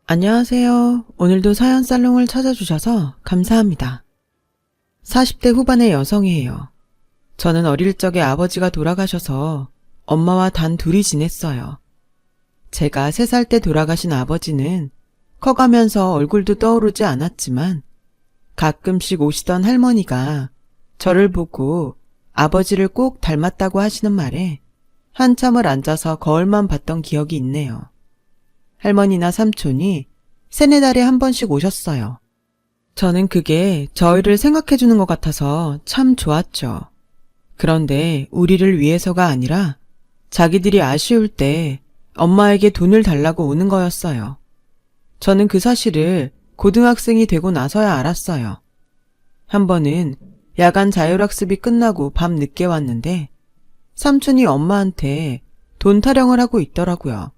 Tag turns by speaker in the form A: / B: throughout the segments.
A: 안녕하세요. 오늘도 사연 살롱을 찾아주셔서 감사합니다. 40대 후반의 여성이에요. 저는 어릴 적에 아버지가 돌아가셔서 엄마와 단 둘이 지냈어요. 제가 3살 때 돌아가신 아버지는 커가면서 얼굴도 떠오르지 않았지만 가끔씩 오시던 할머니가 저를 보고 아버지를 꼭 닮았다고 하시는 말에 한참을 앉아서 거울만 봤던 기억이 있네요. 할머니나 삼촌이 3-4달에 한 번씩 오셨어요. 저는 그게 저희를 생각해주는 것 같아서 참 좋았죠. 그런데 우리를 위해서가 아니라 자기들이 아쉬울 때 엄마에게 돈을 달라고 오는 거였어요. 저는 그 사실을 고등학생이 되고 나서야 알았어요. 한 번은 야간 자율학습이 끝나고 밤 늦게 왔는데 삼촌이 엄마한테 돈 타령을 하고 있더라고요.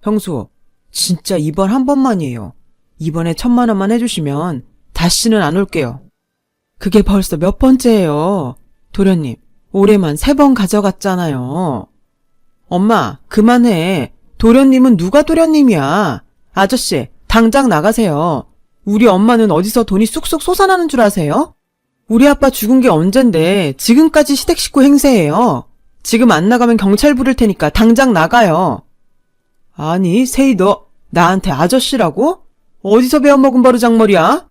A: 형수, 진짜 이번 한 번만이에요. 이번에 1,000만 원만 해주시면 다시는 안 올게요. 그게 벌써 몇 번째예요. 도련님, 올해만 3번 가져갔잖아요. 엄마, 그만해. 도련님은 누가 도련님이야. 아저씨, 당장 나가세요. 우리 엄마는 어디서 돈이 쑥쑥 솟아나는 줄 아세요? 우리 아빠 죽은 게 언젠데 지금까지 시댁 식구 행세해요. 지금 안 나가면 경찰 부를 테니까 당장 나가요. 아니, 세희 너 나한테 아저씨라고? 어디서 배워먹은 버르장머리야?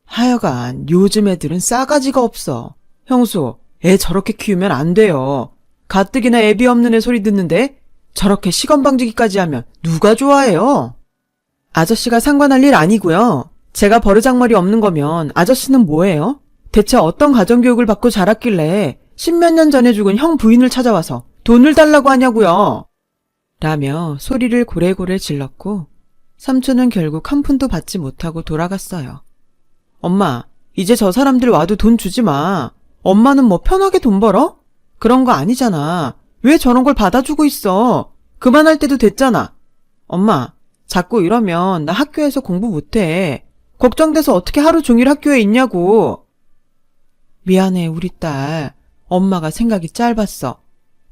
A: 하여간 요즘 애들은 싸가지가 없어. 형수, 애 저렇게 키우면 안 돼요. 가뜩이나 애비 없는 애 소리 듣는데 저렇게 시건방지기까지 하면 누가 좋아해요? 아저씨가 상관할 일 아니고요. 제가 버르장머리 없는 거면 아저씨는 뭐예요? 대체 어떤 가정교육을 받고 자랐길래 10몇 년 전에 죽은 형 부인을 찾아와서 돈을 달라고 하냐고요. 라며 소리를 고래고래 질렀고 삼촌은 결국 한 푼도 받지 못하고 돌아갔어요. 엄마, 이제 저 사람들 와도 돈 주지 마. 엄마는 뭐 편하게 돈 벌어? 그런 거 아니잖아. 왜 저런 걸 받아주고 있어? 그만할 때도 됐잖아. 엄마, 자꾸 이러면 나 학교에서 공부 못해. 걱정돼서 어떻게 하루 종일 학교에 있냐고. 미안해, 우리 딸. 엄마가 생각이 짧았어.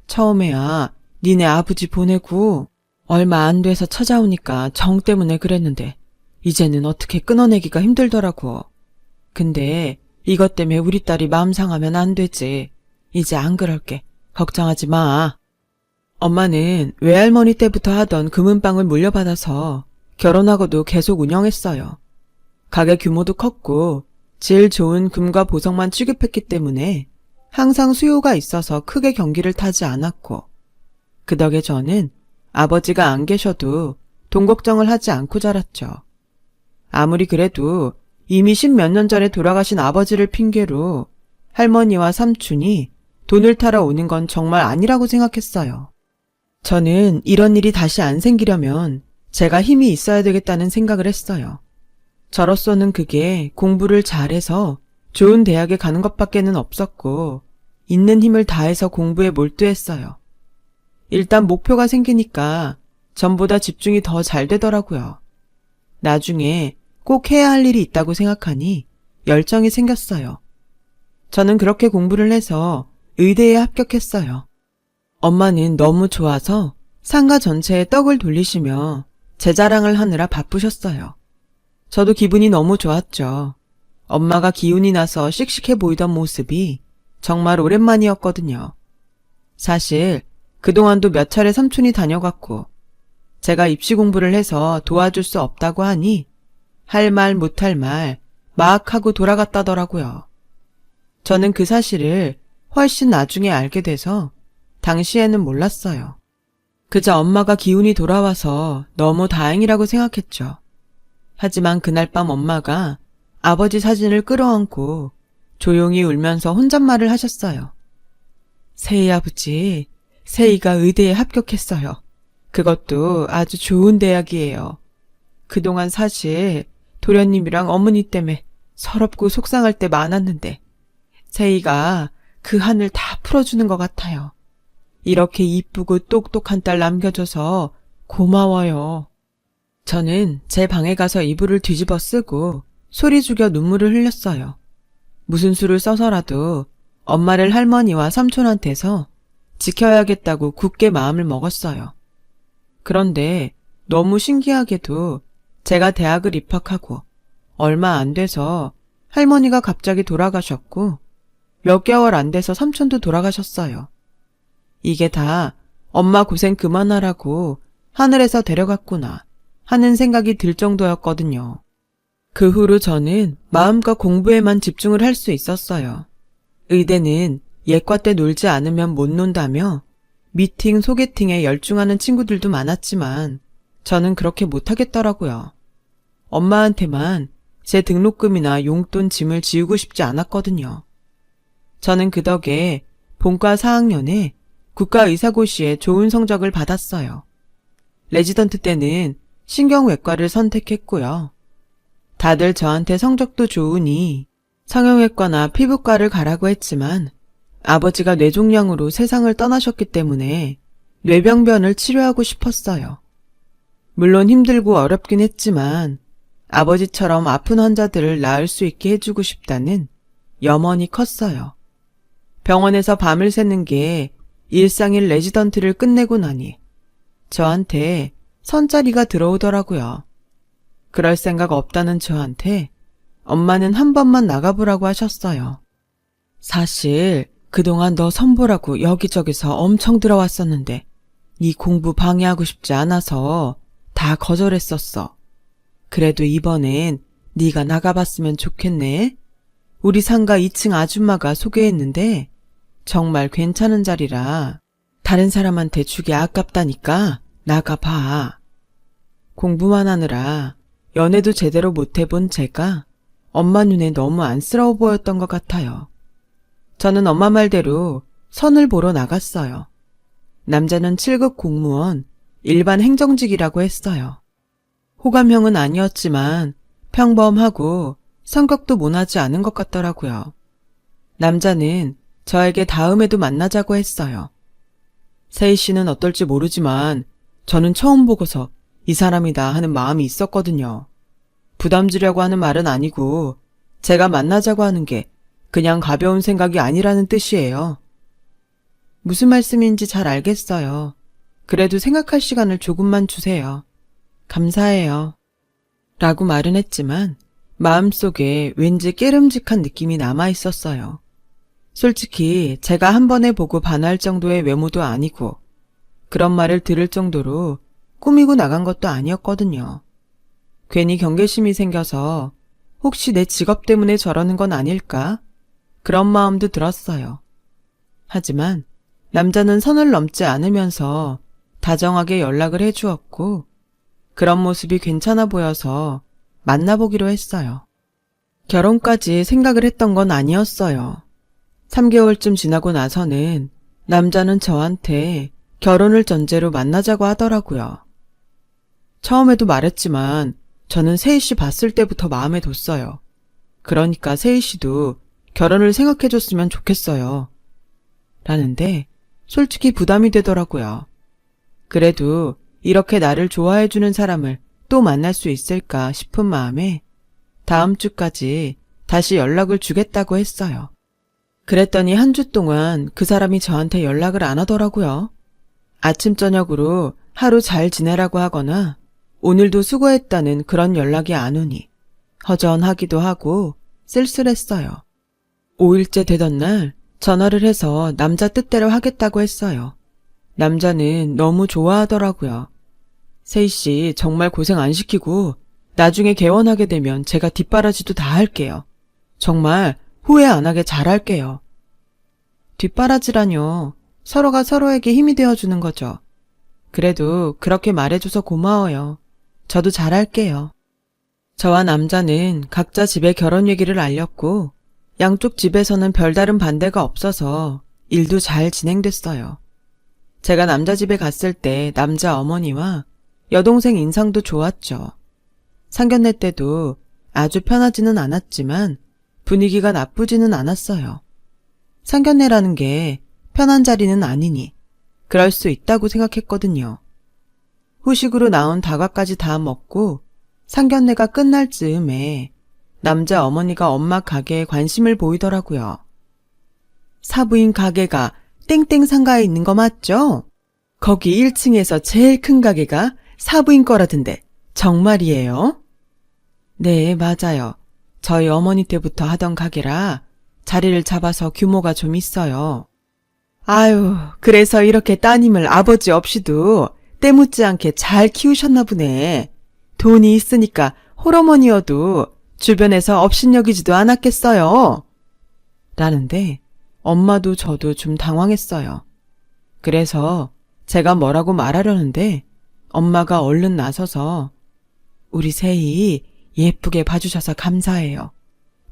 A: 처음에야 니네 아버지 보내고 얼마 안 돼서 찾아오니까 정 때문에 그랬는데 이제는 어떻게 끊어내기가 힘들더라고. 근데 이것 때문에 우리 딸이 마음 상하면 안 되지. 이제 안 그럴게. 걱정하지 마. 엄마는 외할머니 때부터 하던 금은방을 물려받아서 결혼하고도 계속 운영했어요. 가게 규모도 컸고 질 좋은 금과 보석만 취급했기 때문에 항상 수요가 있어서 크게 경기를 타지 않았고 그 덕에 저는 아버지가 안 계셔도 돈 걱정을 하지 않고 자랐죠. 아무리 그래도 이미 10몇 년 전에 돌아가신 아버지를 핑계로 할머니와 삼촌이 돈을 타러 오는 건 정말 아니라고 생각했어요. 저는 이런 일이 다시 안 생기려면 제가 힘이 있어야 되겠다는 생각을 했어요. 저로서는 그게 공부를 잘해서 좋은 대학에 가는 것밖에는 없었고 있는 힘을 다해서 공부에 몰두했어요. 일단 목표가 생기니까 전보다 집중이 더 잘 되더라고요. 나중에 꼭 해야 할 일이 있다고 생각하니 열정이 생겼어요. 저는 그렇게 공부를 해서 의대에 합격했어요. 엄마는 너무 좋아서 상가 전체에 떡을 돌리시며 제 자랑을 하느라 바쁘셨어요. 저도 기분이 너무 좋았죠. 엄마가 기운이 나서 씩씩해 보이던 모습이 정말 오랜만이었거든요. 사실 그동안도 몇 차례 삼촌이 다녀갔고 제가 입시 공부를 해서 도와줄 수 없다고 하니 할 말 못할 말 막 하고 돌아갔다더라고요. 저는 그 사실을 훨씬 나중에 알게 돼서 당시에는 몰랐어요. 그저 엄마가 기운이 돌아와서 너무 다행이라고 생각했죠. 하지만 그날 밤 엄마가 아버지 사진을 끌어안고 조용히 울면서 혼잣말을 하셨어요. 세희 아버지, 세희가 의대에 합격했어요. 그것도 아주 좋은 대학이에요. 그동안 사실 도련님이랑 어머니 때문에 서럽고 속상할 때 많았는데 세희가 그 한을 다 풀어주는 것 같아요. 이렇게 이쁘고 똑똑한 딸 남겨줘서 고마워요. 저는 제 방에 가서 이불을 뒤집어 쓰고 소리 죽여 눈물을 흘렸어요. 무슨 수를 써서라도 엄마를 할머니와 삼촌한테서 지켜야겠다고 굳게 마음을 먹었어요. 그런데 너무 신기하게도 제가 대학을 입학하고 얼마 안 돼서 할머니가 갑자기 돌아가셨고 몇 개월 안 돼서 삼촌도 돌아가셨어요. 이게 다 엄마 고생 그만하라고 하늘에서 데려갔구나 하는 생각이 들 정도였거든요. 그 후로 저는 마음껏 공부에만 집중을 할 수 있었어요. 의대는 예과 때 놀지 않으면 못 논다며 미팅, 소개팅에 열중하는 친구들도 많았지만 저는 그렇게 못하겠더라고요. 엄마한테만 제 등록금이나 용돈 짐을 지우고 싶지 않았거든요. 저는 그 덕에 본과 4학년에 국가의사고시에 좋은 성적을 받았어요. 레지던트 때는 신경외과를 선택했고요. 다들 저한테 성적도 좋으니 성형외과나 피부과를 가라고 했지만 아버지가 뇌종양으로 세상을 떠나셨기 때문에 뇌병변을 치료하고 싶었어요. 물론 힘들고 어렵긴 했지만 아버지처럼 아픈 환자들을 나을 수 있게 해주고 싶다는 염원이 컸어요. 병원에서 밤을 새는 게 일상일 레지던트를 끝내고 나니 저한테 선자리가 들어오더라고요. 그럴 생각 없다는 저한테 엄마는 한 번만 나가보라고 하셨어요. 사실 그동안 너 선보라고 여기저기서 엄청 들어왔었는데 네 공부 방해하고 싶지 않아서 다 거절했었어. 그래도 이번엔 네가 나가봤으면 좋겠네. 우리 상가 2층 아줌마가 소개했는데 정말 괜찮은 자리라 다른 사람한테 주기 아깝다니까 나가봐. 공부만 하느라 연애도 제대로 못 해본 제가 엄마 눈에 너무 안쓰러워 보였던 것 같아요. 저는 엄마 말대로 선을 보러 나갔어요. 남자는 7급 공무원, 일반 행정직이라고 했어요. 호감형은 아니었지만 평범하고 성격도 모나지 않은 것 같더라고요. 남자는 저에게 다음에도 만나자고 했어요. 세희 씨는 어떨지 모르지만 저는 처음 보고서 이 사람이다 하는 마음이 있었거든요. 부담 주려고 하는 말은 아니고 제가 만나자고 하는 게 그냥 가벼운 생각이 아니라는 뜻이에요. 무슨 말씀인지 잘 알겠어요. 그래도 생각할 시간을 조금만 주세요. 감사해요. 라고 말은 했지만 마음속에 왠지 깨름직한 느낌이 남아 있었어요. 솔직히 제가 한 번에 보고 반할 정도의 외모도 아니고 그런 말을 들을 정도로 꾸미고 나간 것도 아니었거든요. 괜히 경계심이 생겨서 혹시 내 직업 때문에 저러는 건 아닐까? 그런 마음도 들었어요. 하지만 남자는 선을 넘지 않으면서 다정하게 연락을 해주었고 그런 모습이 괜찮아 보여서 만나보기로 했어요. 결혼까지 생각을 했던 건 아니었어요. 3개월쯤 지나고 나서는 남자는 저한테 결혼을 전제로 만나자고 하더라고요. 처음에도 말했지만 저는 세희 씨 봤을 때부터 마음에 뒀어요. 그러니까 세희 씨도 결혼을 생각해줬으면 좋겠어요. 라는데 솔직히 부담이 되더라고요. 그래도 이렇게 나를 좋아해주는 사람을 또 만날 수 있을까 싶은 마음에 다음 주까지 다시 연락을 주겠다고 했어요. 그랬더니 한 주 동안 그 사람이 저한테 연락을 안 하더라고요. 아침 저녁으로 하루 잘 지내라고 하거나 오늘도 수고했다는 그런 연락이 안 오니 허전하기도 하고 쓸쓸했어요. 5일째 되던 날 전화를 해서 남자 뜻대로 하겠다고 했어요. 남자는 너무 좋아하더라고요. 세희 씨 정말 고생 안 시키고 나중에 개원하게 되면 제가 뒷바라지도 다 할게요. 정말 후회 안 하게 잘할게요. 뒷바라지라뇨. 서로가 서로에게 힘이 되어주는 거죠. 그래도 그렇게 말해줘서 고마워요. 저도 잘할게요. 저와 남자는 각자 집에 결혼 얘기를 알렸고 양쪽 집에서는 별다른 반대가 없어서 일도 잘 진행됐어요. 제가 남자 집에 갔을 때 남자 어머니와 여동생 인상도 좋았죠. 상견례 때도 아주 편하지는 않았지만 분위기가 나쁘지는 않았어요. 상견례라는 게 편한 자리는 아니니 그럴 수 있다고 생각했거든요. 후식으로 나온 다과까지 다 먹고 상견례가 끝날 즈음에 남자 어머니가 엄마 가게에 관심을 보이더라고요. 사부인 가게가 땡땡 상가에 있는 거 맞죠? 거기 1층에서 제일 큰 가게가 사부인 거라던데 정말이에요? 네, 맞아요. 저희 어머니 때부터 하던 가게라 자리를 잡아서 규모가 좀 있어요. 아유, 그래서 이렇게 따님을 아버지 없이도 때묻지 않게 잘 키우셨나 보네. 돈이 있으니까 홀어머니여도 주변에서 업신여기지도 않았겠어요. 라는데 엄마도 저도 좀 당황했어요. 그래서 제가 뭐라고 말하려는데 엄마가 얼른 나서서 우리 세희 예쁘게 봐주셔서 감사해요.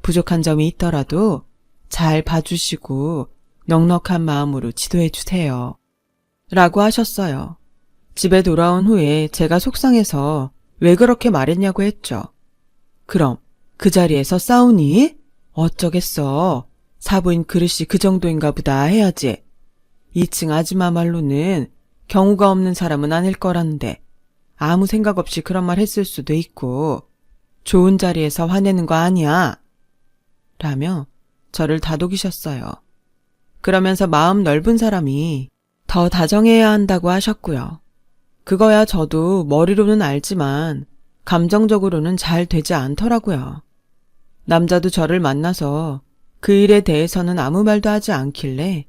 A: 부족한 점이 있더라도 잘 봐주시고 넉넉한 마음으로 지도해 주세요. 라고 하셨어요. 집에 돌아온 후에 제가 속상해서 왜 그렇게 말했냐고 했죠. 그럼 그 자리에서 싸우니? 어쩌겠어. 사부인 그릇이 그 정도인가 보다 해야지. 2층 아줌마 말로는 경우가 없는 사람은 아닐 거라는데 아무 생각 없이 그런 말 했을 수도 있고 좋은 자리에서 화내는 거 아니야. 라며 저를 다독이셨어요. 그러면서 마음 넓은 사람이 더 다정해야 한다고 하셨고요. 그거야 저도 머리로는 알지만 감정적으로는 잘 되지 않더라고요. 남자도 저를 만나서 그 일에 대해서는 아무 말도 하지 않길래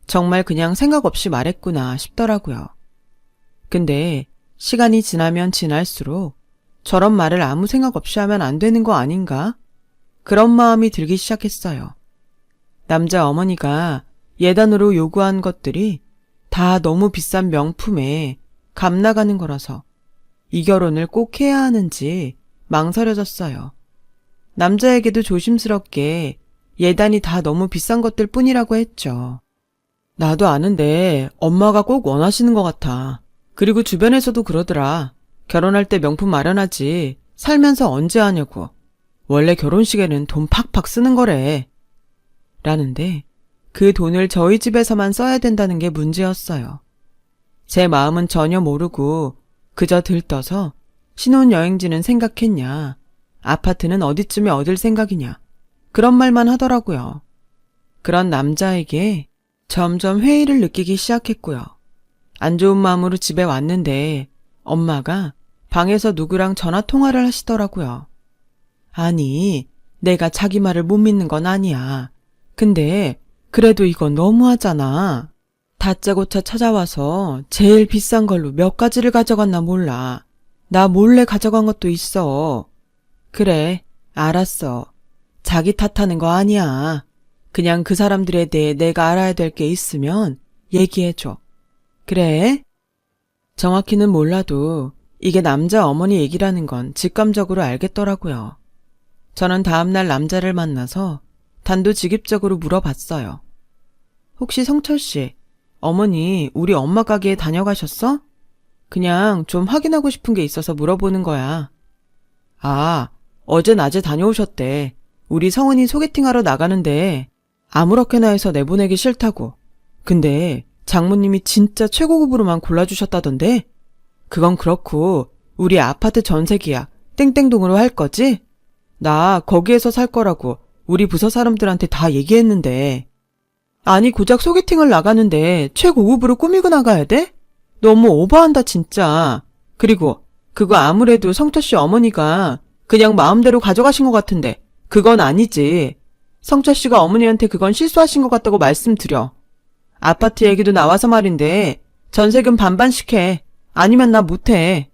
A: 정말 그냥 생각 없이 말했구나 싶더라고요. 근데 시간이 지나면 지날수록 저런 말을 아무 생각 없이 하면 안 되는 거 아닌가? 그런 마음이 들기 시작했어요. 남자 어머니가 예단으로 요구한 것들이 다 너무 비싼 명품에 값 나가는 거라서 이 결혼을 꼭 해야 하는지 망설여졌어요. 남자에게도 조심스럽게 예단이 다 너무 비싼 것들 뿐이라고 했죠. 나도 아는데 엄마가 꼭 원하시는 것 같아. 그리고 주변에서도 그러더라. 결혼할 때 명품 마련하지 살면서 언제 하냐고. 원래 결혼식에는 돈 팍팍 쓰는 거래. 라는데 그 돈을 저희 집에서만 써야 된다는 게 문제였어요. 제 마음은 전혀 모르고 그저 들떠서 신혼여행지는 생각했냐, 아파트는 어디쯤에 얻을 생각이냐, 그런 말만 하더라고요. 그런 남자에게 점점 회의를 느끼기 시작했고요. 안 좋은 마음으로 집에 왔는데 엄마가 방에서 누구랑 전화 통화를 하시더라고요. 아니, 내가 자기 말을 못 믿는 건 아니야. 근데 그래도 이건 너무하잖아. 다짜고짜 찾아와서 제일 비싼 걸로 몇 가지를 가져갔나 몰라. 나 몰래 가져간 것도 있어. 그래, 알았어. 자기 탓하는 거 아니야. 그냥 그 사람들에 대해 내가 알아야 될 게 있으면 얘기해줘. 그래? 정확히는 몰라도 이게 남자 어머니 얘기라는 건 직감적으로 알겠더라고요. 저는 다음날 남자를 만나서 단도직입적으로 물어봤어요. 혹시 성철 씨, 어머니 우리 엄마 가게에 다녀가셨어? 그냥 좀 확인하고 싶은 게 있어서 물어보는 거야. 아, 어제 낮에 다녀오셨대. 우리 성은이 소개팅하러 나가는데 아무렇게나 해서 내보내기 싫다고. 근데 장모님이 진짜 최고급으로만 골라주셨다던데? 그건 그렇고 우리 아파트 전세 계약 땡땡동으로 할 거지? 나 거기에서 살 거라고 우리 부서 사람들한테 다 얘기했는데. 아니 고작 소개팅을 나가는데 최고급으로 꾸미고 나가야 돼? 너무 오버한다 진짜. 그리고 그거 아무래도 성철씨 어머니가 그냥 마음대로 가져가신 것 같은데 그건 아니지. 성철씨가 어머니한테 그건 실수하신 것 같다고 말씀드려. 아파트 얘기도 나와서 말인데 전세금 반반씩 해. 아니면 나 못해.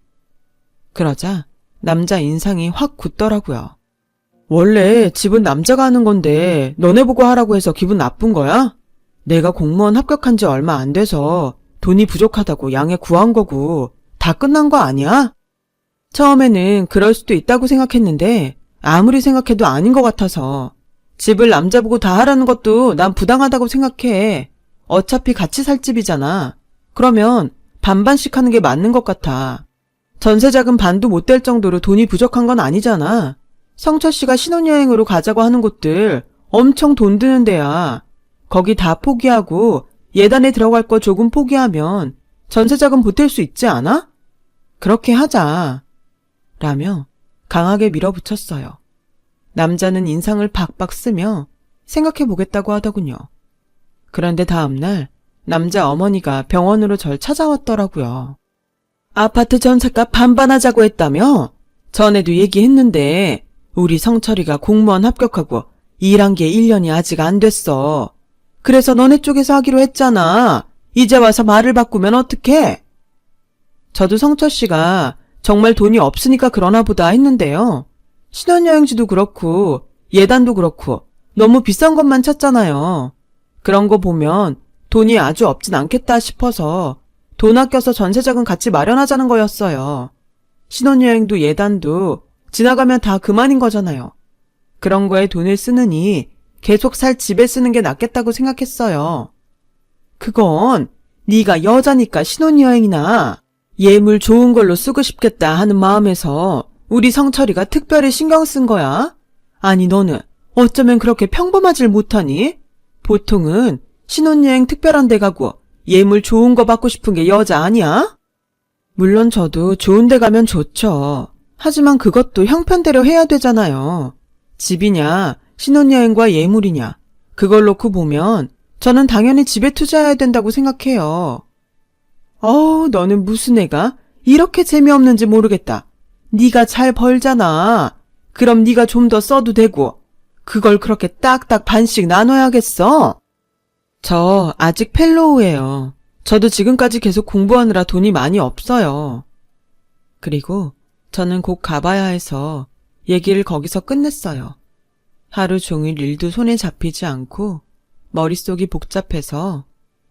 A: 그러자 남자 인상이 확 굳더라고요. 원래 집은 남자가 하는 건데 너네 보고 하라고 해서 기분 나쁜 거야? 내가 공무원 합격한 지 얼마 안 돼서 돈이 부족하다고 양해 구한 거고 다 끝난 거 아니야? 처음에는 그럴 수도 있다고 생각했는데 아무리 생각해도 아닌 것 같아서 집을 남자 보고 다 하라는 것도 난 부당하다고 생각해. 어차피 같이 살 집이잖아. 그러면 반반씩 하는 게 맞는 것 같아. 전세자금 반도 못 될 정도로 돈이 부족한 건 아니잖아. 성철 씨가 신혼여행으로 가자고 하는 곳들 엄청 돈 드는 데야. 거기 다 포기하고 예단에 들어갈 거 조금 포기하면 전세자금 보탤 수 있지 않아? 그렇게 하자. 라며 강하게 밀어붙였어요. 남자는 인상을 박박 쓰며 생각해보겠다고 하더군요. 그런데 다음날 남자 어머니가 병원으로 절 찾아왔더라고요. 아파트 전셋값 반반하자고 했다며? 전에도 얘기했는데 우리 성철이가 공무원 합격하고 일한 게 1년이 아직 안 됐어. 그래서 너네 쪽에서 하기로 했잖아. 이제 와서 말을 바꾸면 어떡해? 저도 성철 씨가 정말 돈이 없으니까 그러나 보다 했는데요. 신혼여행지도 그렇고 예단도 그렇고 너무 비싼 것만 찾잖아요. 그런 거 보면 돈이 아주 없진 않겠다 싶어서 돈 아껴서 전세자금 같이 마련하자는 거였어요. 신혼여행도 예단도 지나가면 다 그만인 거잖아요. 그런 거에 돈을 쓰느니 계속 살 집에 쓰는 게 낫겠다고 생각했어요. 그건 네가 여자니까 신혼여행이나 예물 좋은 걸로 쓰고 싶겠다 하는 마음에서 우리 성철이가 특별히 신경 쓴 거야. 아니 너는 어쩌면 그렇게 평범하질 못하니? 보통은 신혼여행 특별한 데 가고 예물 좋은 거 받고 싶은 게 여자 아니야? 물론 저도 좋은 데 가면 좋죠. 하지만 그것도 형편대로 해야 되잖아요. 집이냐, 신혼여행과 예물이냐, 그걸 놓고 보면 저는 당연히 집에 투자해야 된다고 생각해요. 너는 무슨 애가 이렇게 재미없는지 모르겠다. 네가 잘 벌잖아. 그럼 네가 좀 더 써도 되고 그걸 그렇게 딱딱 반씩 나눠야겠어? 저 아직 펠로우예요. 저도 지금까지 계속 공부하느라 돈이 많이 없어요. 그리고 저는 곧 가봐야 해서 얘기를 거기서 끝냈어요. 하루 종일 일도 손에 잡히지 않고 머릿속이 복잡해서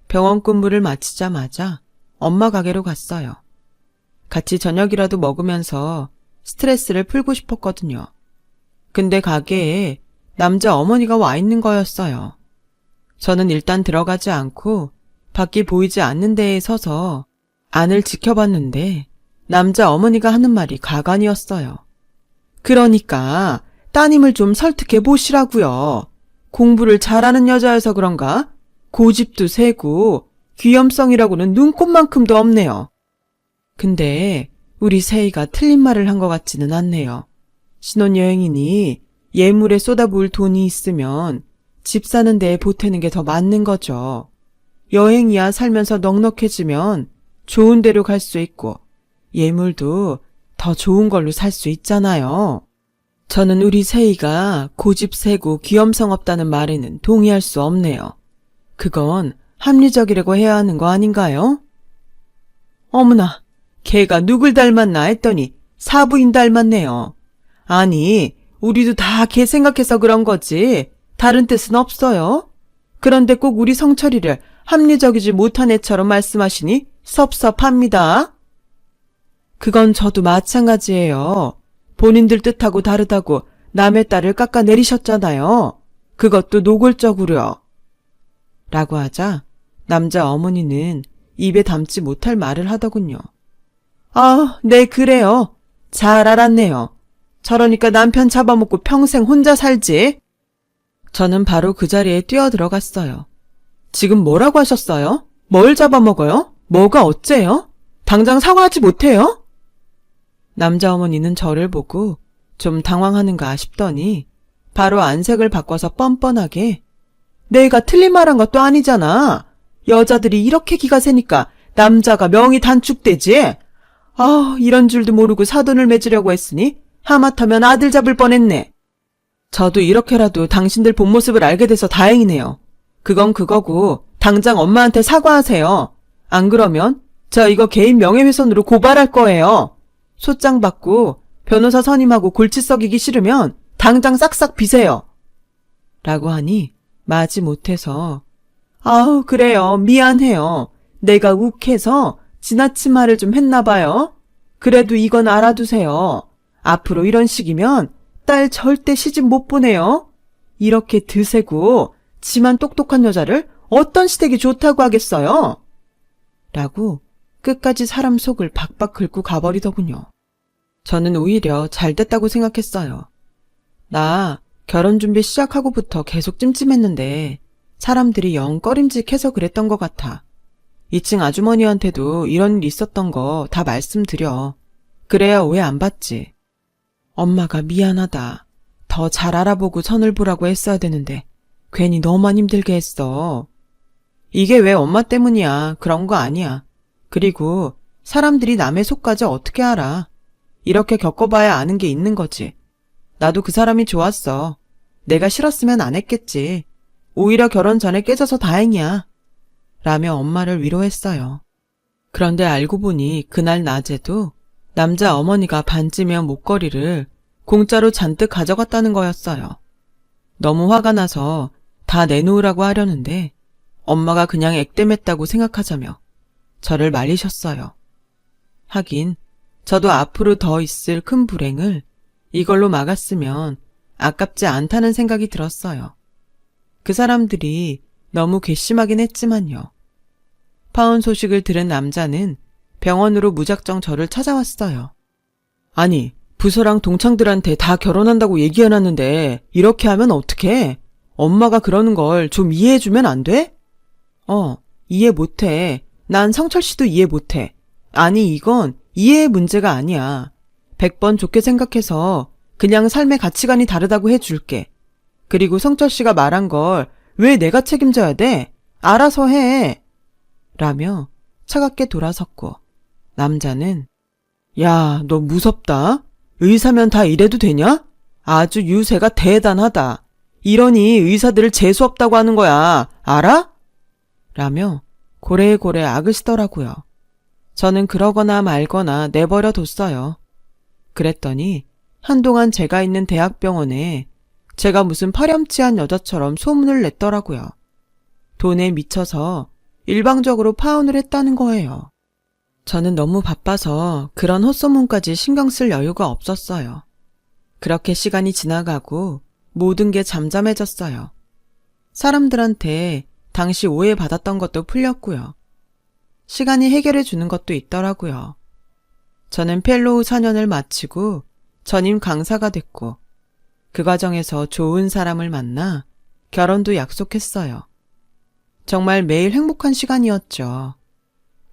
A: 병원 근무를 마치자마자 엄마 가게로 갔어요. 같이 저녁이라도 먹으면서 스트레스를 풀고 싶었거든요. 근데 가게에 남자 어머니가 와 있는 거였어요. 저는 일단 들어가지 않고 밖이 보이지 않는 데에 서서 안을 지켜봤는데 남자 어머니가 하는 말이 가관이었어요. 그러니까 따님을 좀 설득해 보시라고요. 공부를 잘하는 여자여서 그런가? 고집도 세고 귀염성이라고는 눈꼽만큼도 없네요. 근데 우리 세희가 틀린 말을 한 것 같지는 않네요. 신혼여행이니 예물에 쏟아부을 돈이 있으면 집 사는 데에 보태는 게 더 맞는 거죠. 여행이야 살면서 넉넉해지면 좋은 데로 갈 수 있고 예물도 더 좋은 걸로 살 수 있잖아요. 저는 우리 세희가 고집 세고 귀염성 없다는 말에는 동의할 수 없네요. 그건 합리적이라고 해야 하는 거 아닌가요? 어머나, 걔가 누굴 닮았나 했더니 사부인 닮았네요. 아니, 우리도 다 걔 생각해서 그런 거지 다른 뜻은 없어요. 그런데 꼭 우리 성철이를 합리적이지 못한 애처럼 말씀하시니 섭섭합니다. 그건 저도 마찬가지예요. 본인들 뜻하고 다르다고 남의 딸을 깎아내리셨잖아요. 그것도 노골적으로요. 라고 하자 남자 어머니는 입에 담지 못할 말을 하더군요. 네 그래요. 잘 알았네요. 저러니까 남편 잡아먹고 평생 혼자 살지. 저는 바로 그 자리에 뛰어들어갔어요. 지금 뭐라고 하셨어요? 뭘 잡아먹어요? 뭐가 어째요? 당장 사과하지 못해요? 남자 어머니는 저를 보고 좀 당황하는가 싶더니 바로 안색을 바꿔서 뻔뻔하게 내가 틀린 말한 것도 아니잖아. 여자들이 이렇게 기가 세니까 남자가 명이 단축되지. 이런 줄도 모르고 사돈을 맺으려고 했으니 하마터면 아들 잡을 뻔했네. 저도 이렇게라도 당신들 본 모습을 알게 돼서 다행이네요. 그건 그거고 당장 엄마한테 사과하세요. 안 그러면 저 이거 개인 명예훼손으로 고발할 거예요. 소장 받고 변호사 선임하고 골치 썩이기 싫으면 당장 싹싹 비세요. 라고 하니 마지 못해서 그래요. 미안해요. 내가 욱해서 지나친 말을 좀 했나 봐요. 그래도 이건 알아두세요. 앞으로 이런 식이면 딸 절대 시집 못 보내요. 이렇게 드세고 지만 똑똑한 여자를 어떤 시댁이 좋다고 하겠어요? 라고 끝까지 사람 속을 박박 긁고 가버리더군요. 저는 오히려 잘됐다고 생각했어요. 나 결혼 준비 시작하고부터 계속 찜찜했는데 사람들이 영 꺼림직해서 그랬던 것 같아. 2층 아주머니한테도 이런 일 있었던 거 다 말씀드려. 그래야 오해 안 받지. 엄마가 미안하다. 더 잘 알아보고 선을 보라고 했어야 되는데 괜히 너만 힘들게 했어. 이게 왜 엄마 때문이야. 그런 거 아니야. 그리고 사람들이 남의 속까지 어떻게 알아. 이렇게 겪어봐야 아는 게 있는 거지. 나도 그 사람이 좋았어. 내가 싫었으면 안 했겠지. 오히려 결혼 전에 깨져서 다행이야. 라며 엄마를 위로했어요. 그런데 알고 보니 그날 낮에도 남자 어머니가 반지며 목걸이를 공짜로 잔뜩 가져갔다는 거였어요. 너무 화가 나서 다 내놓으라고 하려는데 엄마가 그냥 액땜했다고 생각하자며 저를 말리셨어요. 하긴 저도 앞으로 더 있을 큰 불행을 이걸로 막았으면 아깝지 않다는 생각이 들었어요. 그 사람들이 너무 괘씸하긴 했지만요. 파혼 소식을 들은 남자는 병원으로 무작정 저를 찾아왔어요. 아니, 부서랑 동창들한테 다 결혼한다고 얘기해놨는데 이렇게 하면 어떡해? 엄마가 그러는 걸 좀 이해해주면 안 돼? 이해 못해. 난 성철 씨도 이해 못해. 아니, 이건 이해의 문제가 아니야. 100번 좋게 생각해서 그냥 삶의 가치관이 다르다고 해줄게. 그리고 성철 씨가 말한 걸 왜 내가 책임져야 돼? 알아서 해. 라며 차갑게 돌아섰고 남자는 야, 너 무섭다. 의사면 다 이래도 되냐? 아주 유세가 대단하다. 이러니 의사들을 재수없다고 하는 거야. 알아? 라며 고래고래 악으시더라고요. 저는 그러거나 말거나 내버려 뒀어요. 그랬더니 한동안 제가 있는 대학병원에 제가 무슨 파렴치한 여자처럼 소문을 냈더라고요. 돈에 미쳐서 일방적으로 파혼을 했다는 거예요. 저는 너무 바빠서 그런 헛소문까지 신경 쓸 여유가 없었어요. 그렇게 시간이 지나가고 모든 게 잠잠해졌어요. 사람들한테 당시 오해받았던 것도 풀렸고요. 시간이 해결해 주는 것도 있더라고요. 저는 펠로우 4년을 마치고 전임 강사가 됐고 그 과정에서 좋은 사람을 만나 결혼도 약속했어요. 정말 매일 행복한 시간이었죠.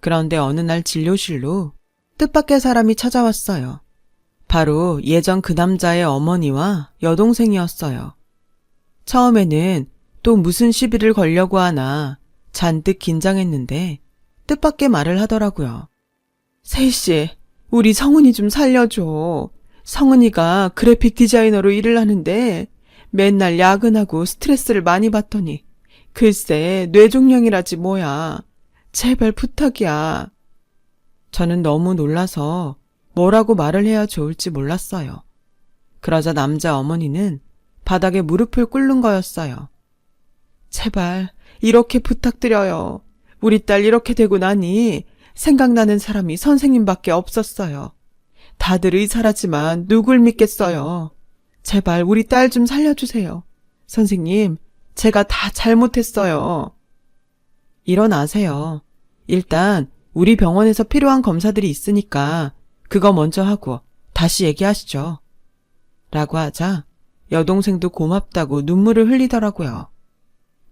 A: 그런데 어느 날 진료실로 뜻밖의 사람이 찾아왔어요. 바로 예전 그 남자의 어머니와 여동생이었어요. 처음에는 또 무슨 시비를 걸려고 하나 잔뜩 긴장했는데 뜻밖의 말을 하더라고요. 세희씨, 우리 성은이 좀 살려줘. 성은이가 그래픽 디자이너로 일을 하는데 맨날 야근하고 스트레스를 많이 받더니 글쎄 뇌종양이라지 뭐야. 제발 부탁이야. 저는 너무 놀라서 뭐라고 말을 해야 좋을지 몰랐어요. 그러자 남자 어머니는 바닥에 무릎을 꿇는 거였어요. 제발 이렇게 부탁드려요. 우리 딸 이렇게 되고 나니 생각나는 사람이 선생님밖에 없었어요. 다들 의사라지만 누굴 믿겠어요. 제발 우리 딸 좀 살려주세요. 선생님, 제가 다 잘못했어요. 일어나세요. 일단 우리 병원에서 필요한 검사들이 있으니까 그거 먼저 하고 다시 얘기하시죠. 라고 하자 여동생도 고맙다고 눈물을 흘리더라고요.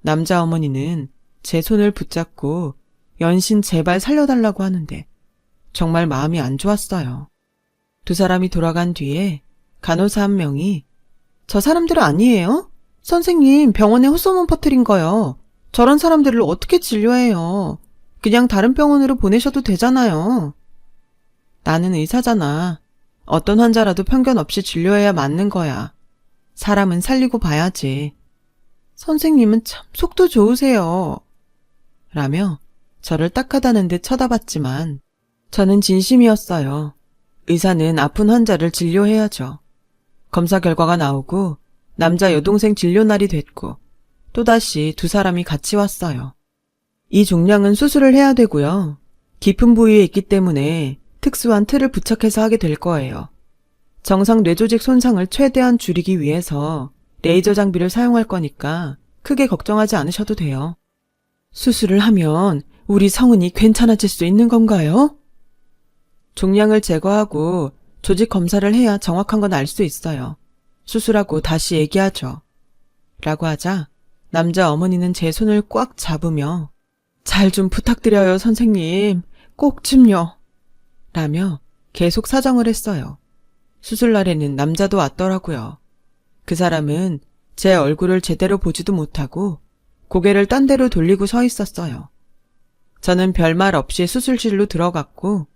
A: 남자 어머니는 제 손을 붙잡고 연신 제발 살려달라고 하는데 정말 마음이 안 좋았어요. 두 사람이 돌아간 뒤에 간호사 한 명이 저 사람들 아니에요? 선생님 병원에 헛소문 퍼뜨린 거요. 저런 사람들을 어떻게 진료해요? 그냥 다른 병원으로 보내셔도 되잖아요. 나는 의사잖아. 어떤 환자라도 편견 없이 진료해야 맞는 거야. 사람은 살리고 봐야지. 선생님은 참 속도 좋으세요. 라며 저를 딱하다는 듯 쳐다봤지만 저는 진심이었어요. 의사는 아픈 환자를 진료해야죠. 검사 결과가 나오고 남자 여동생 진료 날이 됐고 또다시 두 사람이 같이 왔어요. 이 종양은 수술을 해야 되고요. 깊은 부위에 있기 때문에 특수한 틀을 부착해서 하게 될 거예요. 정상 뇌조직 손상을 최대한 줄이기 위해서 레이저 장비를 사용할 거니까 크게 걱정하지 않으셔도 돼요. 수술을 하면 우리 성은이 괜찮아질 수 있는 건가요? 종양을 제거하고 조직 검사를 해야 정확한 건 알 수 있어요. 수술하고 다시 얘기하죠. 라고 하자 남자 어머니는 제 손을 꽉 잡으며 잘 좀 부탁드려요, 선생님. 꼭 좀요. 라며 계속 사정을 했어요. 수술 날에는 남자도 왔더라고요. 그 사람은 제 얼굴을 제대로 보지도 못하고 고개를 딴 데로 돌리고 서 있었어요. 저는 별말 없이 수술실로 들어갔고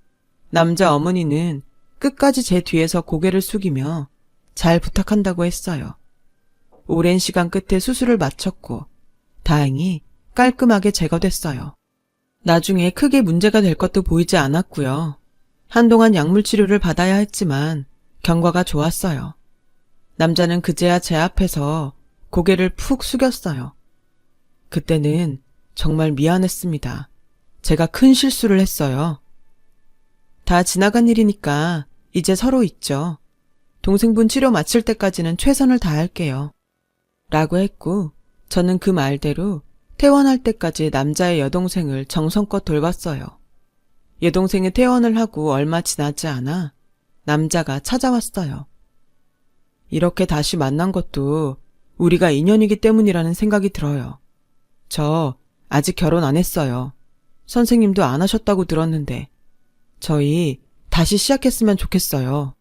A: 남자 어머니는 끝까지 제 뒤에서 고개를 숙이며 잘 부탁한다고 했어요. 오랜 시간 끝에 수술을 마쳤고 다행히 깔끔하게 제거됐어요. 나중에 크게 문제가 될 것도 보이지 않았고요. 한동안 약물 치료를 받아야 했지만 경과가 좋았어요. 남자는 그제야 제 앞에서 고개를 푹 숙였어요. 그때는 정말 미안했습니다. 제가 큰 실수를 했어요. 다 지나간 일이니까 이제 서로 있죠. 동생분 치료 마칠 때까지는 최선을 다할게요. 라고 했고 저는 그 말대로 퇴원할 때까지 남자의 여동생을 정성껏 돌봤어요. 여동생이 퇴원을 하고 얼마 지나지 않아 남자가 찾아왔어요. 이렇게 다시 만난 것도 우리가 인연이기 때문이라는 생각이 들어요. 저 아직 결혼 안 했어요. 선생님도 안 하셨다고 들었는데 저희 다시 시작했으면 좋겠어요.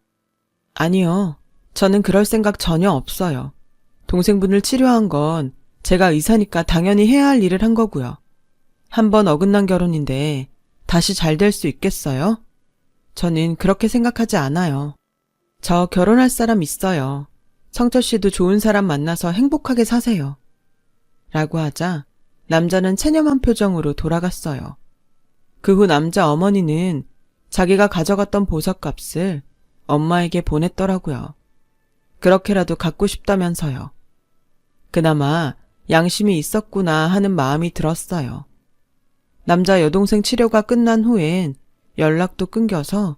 A: 아니요. 저는 그럴 생각 전혀 없어요. 동생분을 치료한 건 제가 의사니까 당연히 해야 할 일을 한 거고요. 한번 어긋난 결혼인데 다시 잘 될 수 있겠어요? 저는 그렇게 생각하지 않아요. 저 결혼할 사람 있어요. 성철 씨도 좋은 사람 만나서 행복하게 사세요. 라고 하자 남자는 체념한 표정으로 돌아갔어요. 그 후 남자 어머니는 자기가 가져갔던 보석값을 엄마에게 보냈더라고요. 그렇게라도 갖고 싶다면서요. 그나마 양심이 있었구나 하는 마음이 들었어요. 남자 여동생 치료가 끝난 후엔 연락도 끊겨서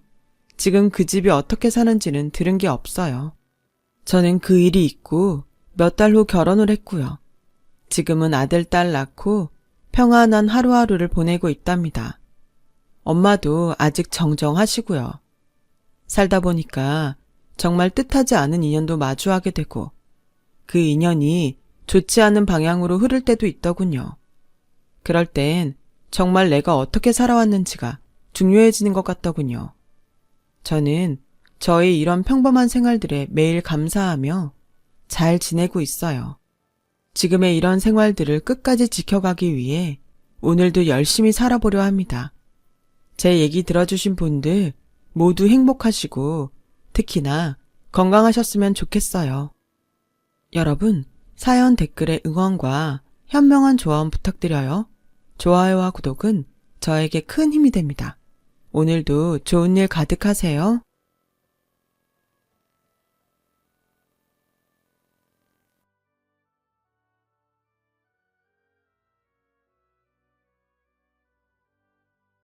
A: 지금 그 집이 어떻게 사는지는 들은 게 없어요. 저는 그 일이 있고 몇 달 후 결혼을 했고요. 지금은 아들, 딸 낳고 평안한 하루하루를 보내고 있답니다. 엄마도 아직 정정하시고요. 살다 보니까 정말 뜻하지 않은 인연도 마주하게 되고 그 인연이 좋지 않은 방향으로 흐를 때도 있더군요. 그럴 땐 정말 내가 어떻게 살아왔는지가 중요해지는 것 같더군요. 저는 저의 이런 평범한 생활들에 매일 감사하며 잘 지내고 있어요. 지금의 이런 생활들을 끝까지 지켜가기 위해 오늘도 열심히 살아보려 합니다. 제 얘기 들어주신 분들 모두 행복하시고 특히나 건강하셨으면 좋겠어요. 여러분, 사연 댓글에 응원과 현명한 조언 부탁드려요. 좋아요와 구독은 저에게 큰 힘이 됩니다. 오늘도 좋은 일 가득하세요.